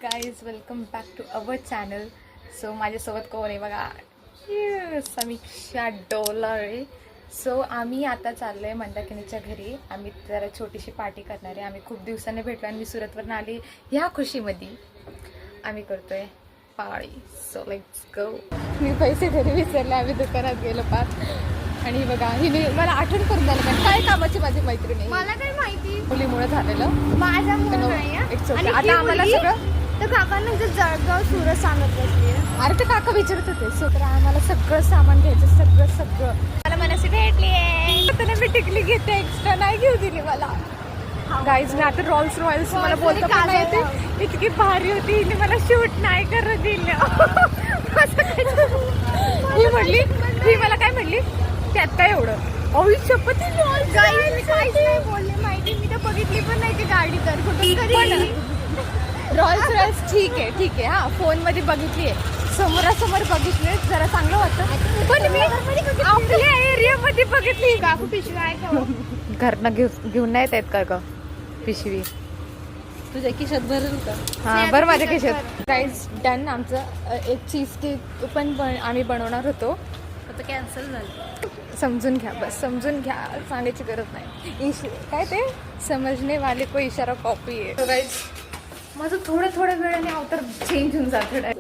Guys welcome back to our channel. So माझ्यासोबत कोण आहे बघा, समीक्षा डोलारे. सो आम्ही आता चाललो आहे मंदाकिनीच्या घरी. आम्ही जरा छोटीशी पार्टी करणार आहे. आम्ही खूप दिवसांनी भेटलो आणि मी सुरतवरून आली. ह्या खुशीमध्ये आम्ही करतोय पार्टी. So let's go. मी पैसे घरी विसरले, आम्ही दुकानात गेलो पाच. आणि बघा हिने मला आठवण करून द्यायला पण काय कामाची माझी मैत्रिणी. मला काय माहिती मुलीमुळे झालेलं माझ्यामुळे नाही. आता आम्हाला सगळं तर काकांना जळगाव सुरत सांगत बसली. अरे ते काका विचारत होते. सो तर आम्हाला सगळं सामान घ्यायचं, सगळं मला मनाशी भेटली. त्याने मी टिकली घेते, एक्स्ट्रा नाही घेऊ दिली मला. गाईज मी आता रॉल्स रॉयल्स मला बोलतो का नाही ते इतकी भारी होती, हिने मला शूट नाही करू दिलं. ही मला काय म्हणली त्यात काय एवढं शपथ काहीच नाही बोलले माहिती. मी तर बघितली पण नाही ती गाडी. तर कुठे रॉयल्स रॉयल्स ठीक आहे हा, फोन मध्ये बघितली आहे, समोरासमोर बघितले जरा चांगलं होतं. पण मी आपल्या एरियामध्ये बघितली. काकू पिशवी आहे घरनं घेऊन नाही येत का ग पिशवी? तुझ्या खिशात भरेल का? हा बरं माझ्या खिशात. Guys done. आमचं एक चीज केक पण आम्ही बनवणार होतो, आता कॅन्सल झालं. समजून घ्या, बस समजून घ्या, सांगायची गरज नाही. काय ते समजणे वाले को इशारा कॉपी आहे. गाईज माझं थोड्या वेळाने अवतार चेंज होऊन जातं.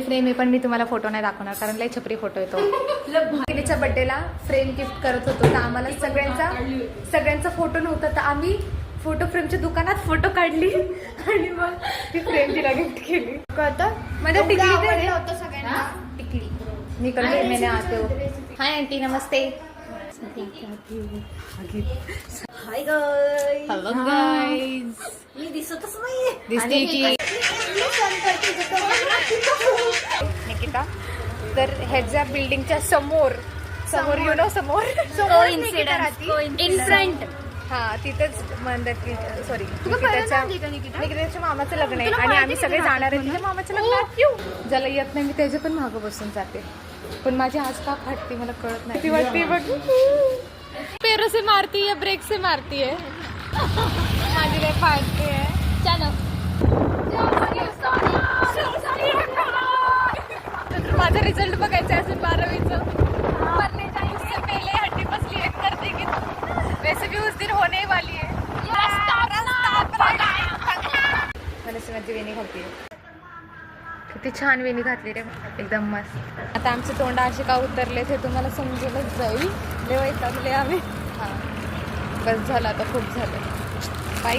फ्रेम आहे पण मी तुम्हाला फोटो नाही दाखवणार कारण लय छपरी फोटो येतो. तिच्या बर्थडेला फ्रेम गिफ्ट करत होतो तर आम्हाला सगळ्यांचा फोटो नव्हता, तर आम्ही फोटो फ्रेमच्या दुकानात फोटो काढली आणि मग ती फ्रेम तिला गिफ्ट केली. कळतं माझ्या टिकली होतं सगळ्यांना. टिकली निकल गई मैंने आते हो. हाय आंटी नमस्ते. Hi guys. Hello guys. मी दिसतच नाहीये. दिसते की निकिता. तर ह्याच्या बिल्डिंगच्या समोर यु नो समोर इन फ्रंट. हा तिथंच सॉरी निकिताच्या मामाचं लग्न आहे आणि आम्ही सगळे जाणार आहे तिच्या मामाच्या लग्नात. ज्याला येत नाही मी त्याच्या पण मागं बसून जाते, पण माझी आज का फाटते मला कळत नाही. ती वाटते बघ पैरों से मारती है ब्रेक से मारती है. माझी काय फाटते आहे. माझा रिझल्ट बघायचा असेल 12वीचं. पहले हड्डी बसली है करते की वैसे भी उस दिन होने वाली है. माझी वेणी घालते. किती छान वेणी घातली रे, एकदम मस्त. आता आमचे तोंड असे का उतरले ते तुम्हाला समजूनच जाईल. लय वैतागले आम्ही. हा बस झालं आता, खूप झालं. बाय.